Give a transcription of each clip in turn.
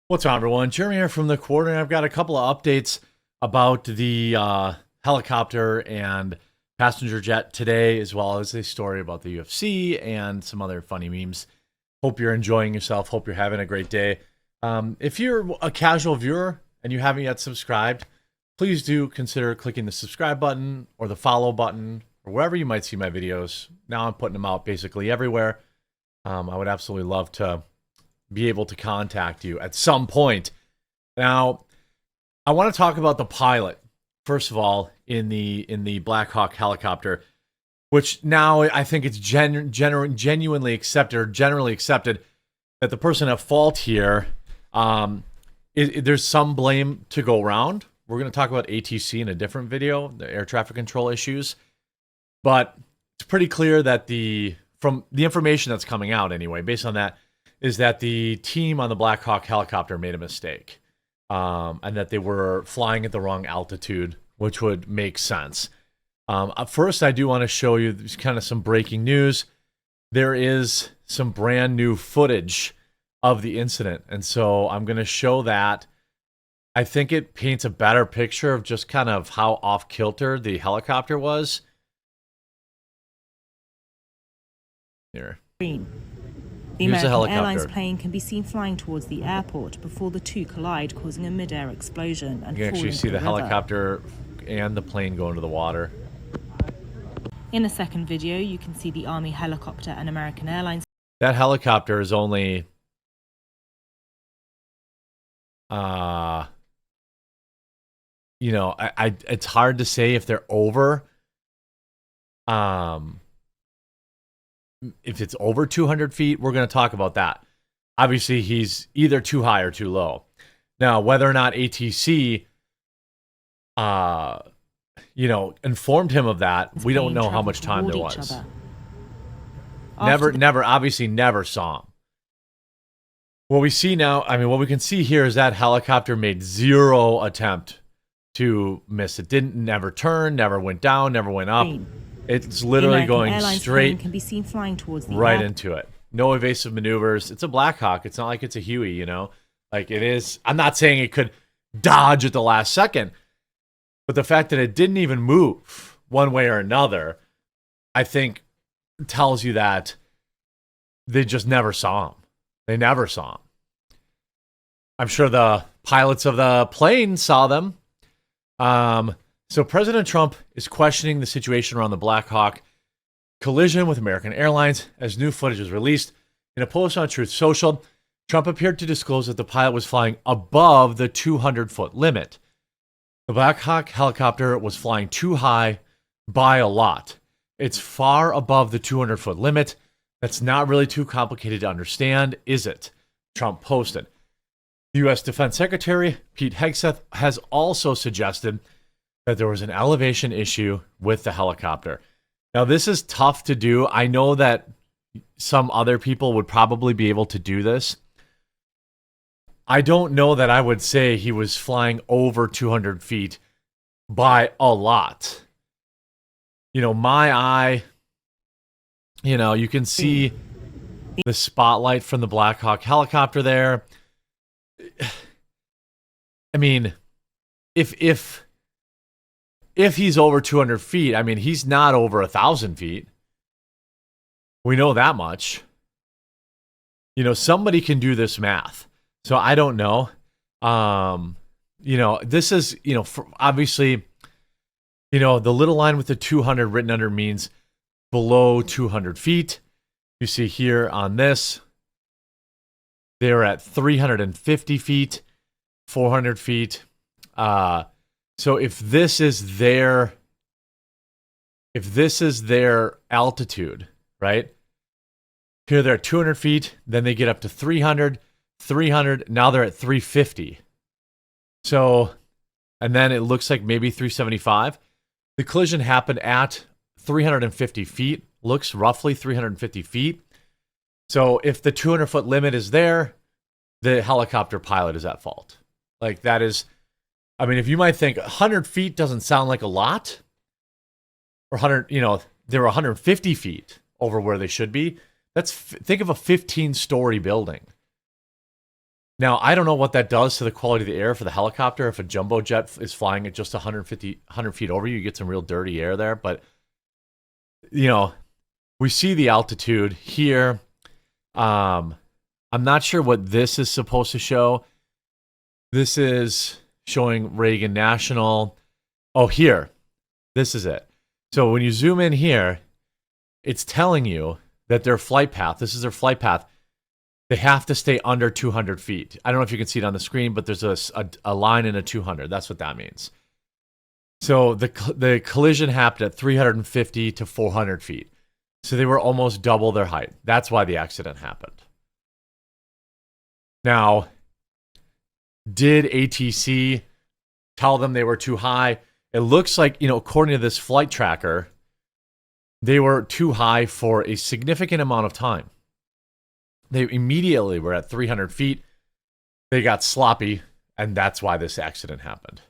What's on, everyone? Jeremy here from the Quarter, and I've got a couple of updates about the helicopter and passenger jet today, as well as a story about the UFC and some other funny memes. Hope you're enjoying yourself. Hope you're having a great day. If you're a casual viewer and you haven't yet subscribed, please do consider clicking the subscribe button or the follow button or wherever you might see my videos. Now I'm putting them out basically everywhere. I would absolutely love to be able to contact you at some point. Now, I want to talk about the pilot first of all in the Blackhawk helicopter, which now I think it's genuinely accepted or generally accepted that the person at fault here. There's some blame to go around. We're going to talk about ATC in a different video, the air traffic control issues, but it's pretty clear that from the information that's coming out anyway, based on that, is that the team on the Blackhawk helicopter made a mistake, and that they were flying at the wrong altitude, which would make sense. First, I do want to show you kind of some breaking news. There is some brand new footage of the incident, and so I'm going to show that. I think it paints a better picture of just kind of how off-kilter the helicopter was. Here. The American Airlines plane can be seen flying towards the airport before the two collide, causing a mid-air explosion and you can actually see the helicopter and the plane go into the water. In a second video, you can see the Army helicopter and American Airlines. That helicopter is only it's hard to say if they're over if it's over 200 feet. We're going to talk about that. Obviously, he's either too high or too low. Now, whether or not ATC, informed him of that, we don't know how much time there was. Obviously never saw him. What we see now, what we can see here is that helicopter made zero attempt to miss. It never turned, never went down, never went up. It's literally going straight can be seen flying towards the right into it. No evasive maneuvers. It's a Blackhawk. It's not like it's a Huey, Like it is. I'm not saying it could dodge at the last second, but the fact that it didn't even move one way or another, I think tells you that they just never saw him. They never saw him. I'm sure the pilots of the plane saw them. So President Trump is questioning the situation around the Blackhawk collision with American Airlines as new footage is released. In a post on Truth Social, Trump appeared to disclose that the pilot was flying above the 200-foot limit. The Blackhawk helicopter was flying too high by a lot. It's far above the 200-foot limit. That's not really too complicated to understand, is it? Trump posted. The U.S. Defense Secretary Pete Hegseth has also suggested that there was an elevation issue with the helicopter. Now, this is tough to do. I know that some other people would probably be able to do this. I don't know that I would say he was flying over 200 feet by a lot. My eye, you can see the spotlight from the Blackhawk helicopter there. If he's over 200 feet, he's not over 1,000 feet. We know that much. Somebody can do this math. So I don't know. This is, obviously, the little line with the 200 written under means below 200 feet. You see here on this, they're at 350 feet, 400 feet. So if this is their altitude, right? Here they're at 200 feet, then they get up to 300, now they're at 350. So, and then it looks like maybe 375. The collision happened at 350 feet, looks roughly 350 feet. So if the 200-foot limit is there, the helicopter pilot is at fault. Like that is... if you might think 100 feet doesn't sound like a lot, or 100, they're 150 feet over where they should be. Think of a 15-story building. Now, I don't know what that does to the quality of the air for the helicopter. If a jumbo jet is flying at just 100 feet over you, you get some real dirty air there. But, we see the altitude here. I'm not sure what this is supposed to show. This is showing Reagan National. Oh, here. This is it. So when you zoom in here, it's telling you that their flight path, this is their flight path, they have to stay under 200 feet. I don't know if you can see it on the screen, but there's a line in a 200. That's what that means. So the collision happened at 350 to 400 feet. So they were almost double their height. That's why the accident happened. Now, did ATC tell them they were too high? It looks like, according to this flight tracker, they were too high for a significant amount of time. They immediately were at 300 feet. They got sloppy, and that's why this accident happened.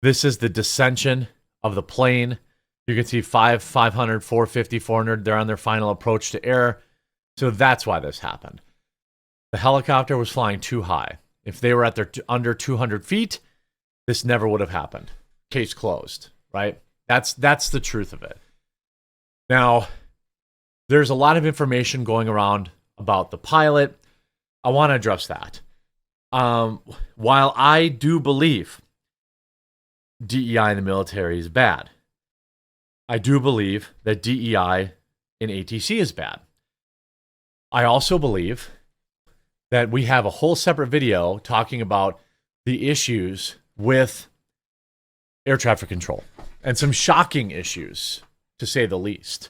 This is the descension of the plane. You can see 500, 450, 400. They're on their final approach to air. So that's why this happened. The helicopter was flying too high. If they were at their under 200 feet, this never would have happened. Case closed, right? That's the truth of it. Now, there's a lot of information going around about the pilot. I want to address that. While I do believe DEI in the military is bad, I do believe that DEI in ATC is bad. I also believe that we have a whole separate video talking about the issues with air traffic control and some shocking issues, to say the least.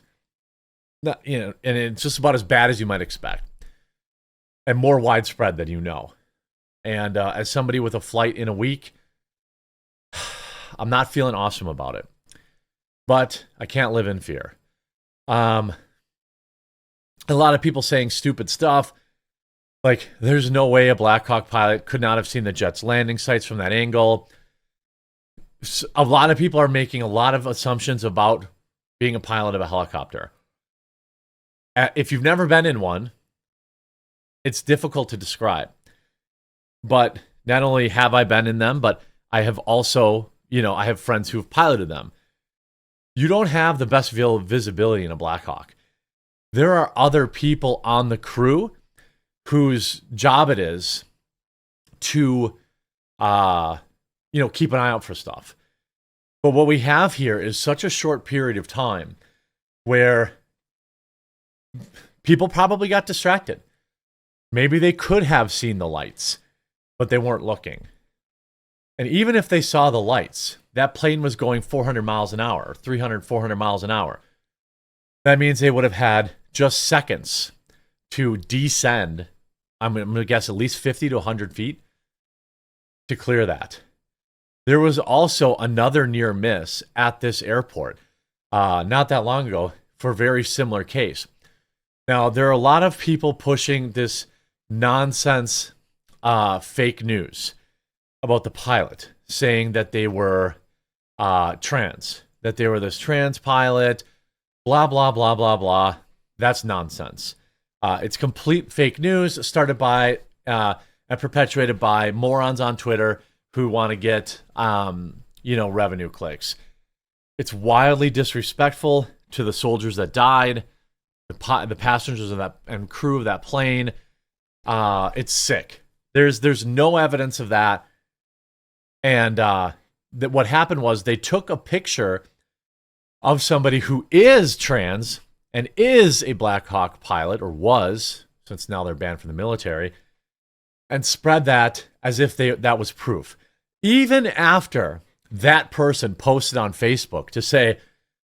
And it's just about as bad as you might expect, and more widespread than you know. And as somebody with a flight in a week, I'm not feeling awesome about it, but I can't live in fear. A lot of people saying stupid stuff, like there's no way a Blackhawk pilot could not have seen the jet's landing sites from that angle. A lot of people are making a lot of assumptions about being a pilot of a helicopter. If you've never been in one, it's difficult to describe. But not only have I been in them, but I have also, I have friends who have piloted them. You don't have the best visibility in a Blackhawk. There are other people on the crew whose job it is to, keep an eye out for stuff. But what we have here is such a short period of time where people probably got distracted. Maybe they could have seen the lights, but they weren't looking. And even if they saw the lights, that plane was going 400 miles an hour, 300, 400 miles an hour. That means they would have had just seconds to descend. I'm going to guess at least 50 to 100 feet to clear that. There was also another near miss at this airport not that long ago for a very similar case. Now, there are a lot of people pushing this nonsense fake news about the pilot, saying that they were trans, that they were this trans pilot, blah, blah, blah, blah, blah. That's nonsense. It's complete fake news started by and perpetuated by morons on Twitter who want to get, revenue clicks. It's wildly disrespectful to the soldiers that died, the passengers of that and crew of that plane. It's sick. There's no evidence of that. And that what happened was they took a picture of somebody who is trans and is a Blackhawk pilot, or was, since now they're banned from the military, and spread that as if that was proof. Even after that person posted on Facebook to say,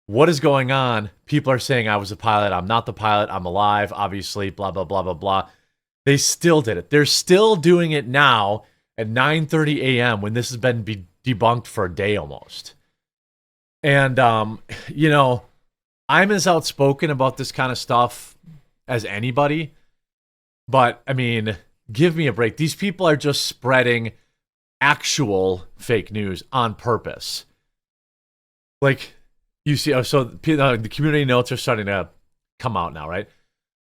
what is going on? People are saying I was a pilot. I'm not the pilot. I'm alive, obviously, blah, blah, blah, blah, blah. They still did it. They're still doing it now at 9:30 a.m. when this has been debunked for a day almost. And, I'm as outspoken about this kind of stuff as anybody. But, give me a break. These people are just spreading actual fake news on purpose. Like, you see, so the community notes are starting to come out now, right?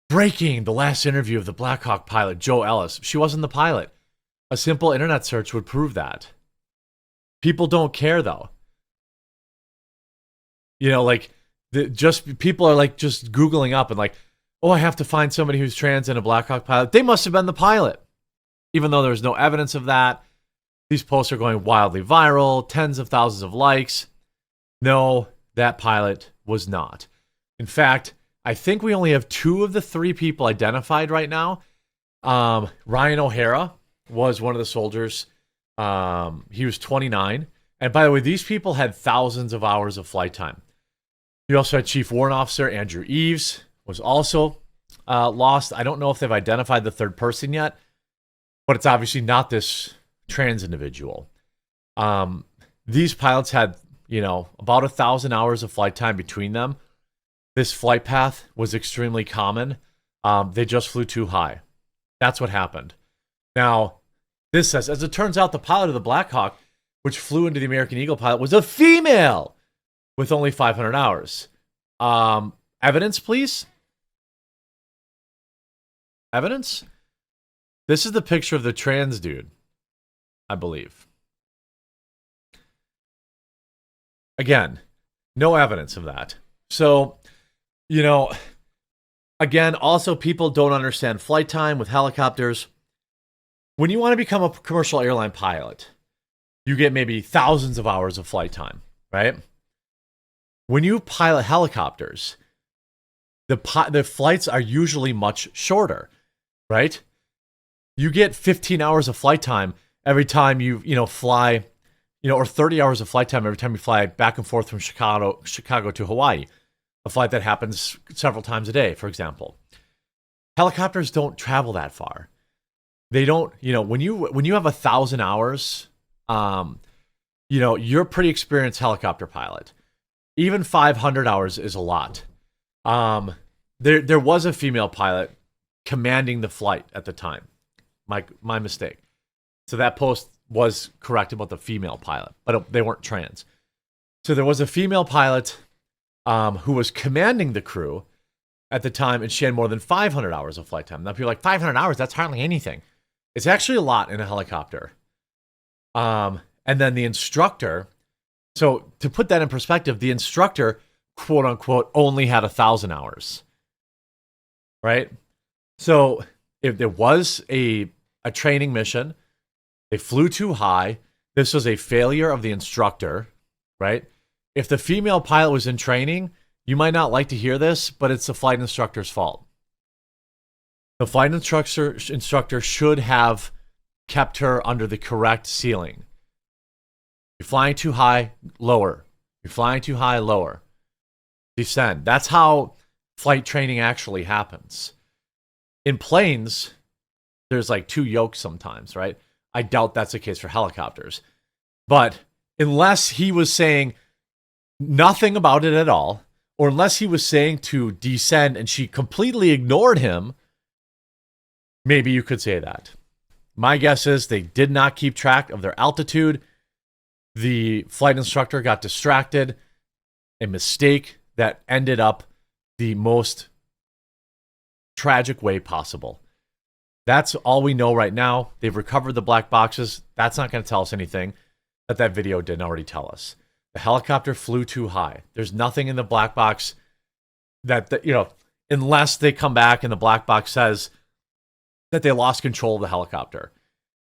Breaking, the last interview of the Blackhawk pilot, Joe Ellis. She wasn't the pilot. A simple internet search would prove that. People don't care though. You know, like people are like just Googling up and like, oh, I have to find somebody who's trans in a Blackhawk pilot. They must have been the pilot, even though there's no evidence of that. These posts are going wildly viral, tens of thousands of likes. No, that pilot was not. In fact, I think we only have 2 of the 3 people identified right now. Ryan O'Hara was one of the soldiers. He was 29. And by the way, these people had thousands of hours of flight time. You also had Chief Warrant Officer Andrew Eves was also lost. I don't know if they've identified the 3rd person yet, but it's obviously not this trans individual. These pilots had, about 1,000 hours of flight time between them. This flight path was extremely common. They just flew too high. That's what happened. Now, this says, as it turns out, the pilot of the Blackhawk, which flew into the American Eagle pilot, was a female with only 500 hours. Evidence, please? Evidence? This is the picture of the trans dude, I believe. Again, no evidence of that. So, again, also people don't understand flight time with helicopters. When you want to become a commercial airline pilot, you get maybe thousands of hours of flight time, right? When you pilot helicopters, the flights are usually much shorter, right? You get 15 hours of flight time every time you fly, or 30 hours of flight time every time you fly back and forth from Chicago to Hawaii, a flight that happens several times a day, for example. Helicopters don't travel that far. They don't, when you have 1,000 hours, you're a pretty experienced helicopter pilot. Even 500 hours is a lot. There was a female pilot commanding the flight at the time. My mistake. So that post was correct about the female pilot, but they weren't trans. So there was a female pilot who was commanding the crew at the time, and she had more than 500 hours of flight time. Now people are like, 500 hours, that's hardly anything. It's actually a lot in a helicopter. And then the instructor, so to put that in perspective, the instructor, quote unquote, only had 1,000 hours, right? So if there was a training mission, they flew too high. This was a failure of the instructor, right? If the female pilot was in training, you might not like to hear this, but it's the flight instructor's fault. The flight instructor should have kept her under the correct ceiling. You're flying too high, lower. You're flying too high, lower. Descend. That's how flight training actually happens. In planes, there's like 2 yokes sometimes, right? I doubt that's the case for helicopters. But unless he was saying nothing about it at all, or unless he was saying to descend and she completely ignored him, maybe you could say that. My guess is they did not keep track of their altitude. The flight instructor got distracted. A mistake that ended up the most tragic way possible. That's all we know right now. They've recovered the black boxes. That's not going to tell us anything that video didn't already tell us. The helicopter flew too high. There's nothing in the black box that unless they come back and the black box says that they lost control of the helicopter.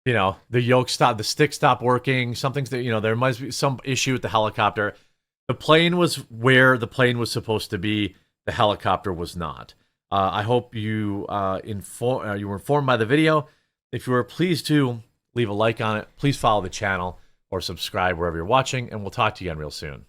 The yoke stopped, the stick stopped working, something's that, there must be some issue with the helicopter. The plane was where the plane was supposed to be. The helicopter was not. I hope you were informed by the video. If you were, please do leave a like on it. Please follow the channel or subscribe wherever you're watching, and we'll talk to you again real soon.